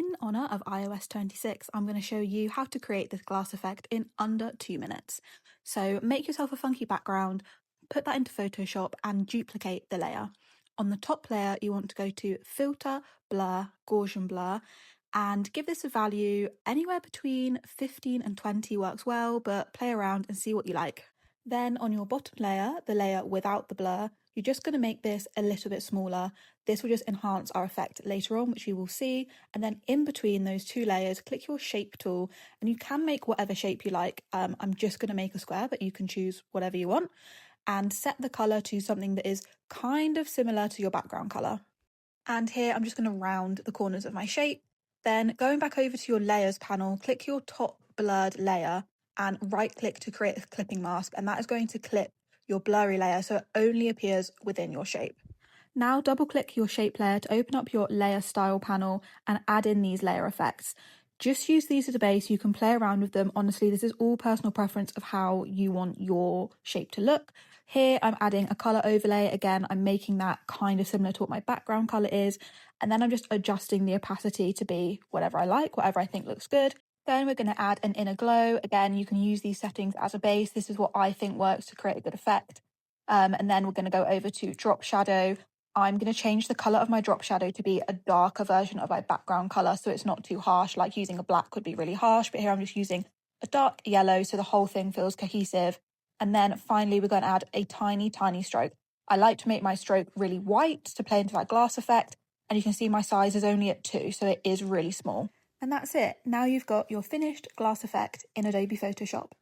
In honour of iOS 26, I'm going to show you how to create this glass effect in under 2 minutes. So make yourself a funky background, put that into Photoshop and duplicate the layer. On the top layer, you want to go to Filter, Blur, Gaussian Blur, and give this a value anywhere between 15 and 20 works well, but play around and see what you like. Then on your bottom layer, the layer without the blur, you're just going to make this a little bit smaller. This will just enhance our effect later on, which you will see. And then in between those two layers, click your shape tool and you can make whatever shape you like. I'm just going to make a square, but you can choose whatever you want and set the color to something that is kind of similar to your background color. And here I'm just going to round the corners of my shape. Then going back over to your layers panel, click your top blurred layer and right click to create a clipping mask, and that is going to clip your blurry layer so it only appears within your shape. Now double click your shape layer to open up your layer style panel and add in these layer effects. Just use these as a base, you can play around with them. Honestly, this is all personal preference of how you want your shape to look. Here I'm adding a colour overlay. Again, I'm making that kind of similar to what my background colour is. And then I'm just adjusting the opacity to be whatever I like, whatever I think looks good. Then we're going to add an inner glow. Again, you can use these settings as a base. This is what I think works to create a good effect. And then we're going to go over to drop shadow. I'm going to change the colour of my drop shadow to be a darker version of my background colour so it's not too harsh, like using a black would be really harsh, but here I'm just using a dark yellow so the whole thing feels cohesive. And then finally we're going to add a tiny, tiny stroke. I like to make my stroke really white to play into that glass effect, and you can see my size is only at 2, so it is really small. And that's it. Now you've got your finished glass effect in Adobe Photoshop.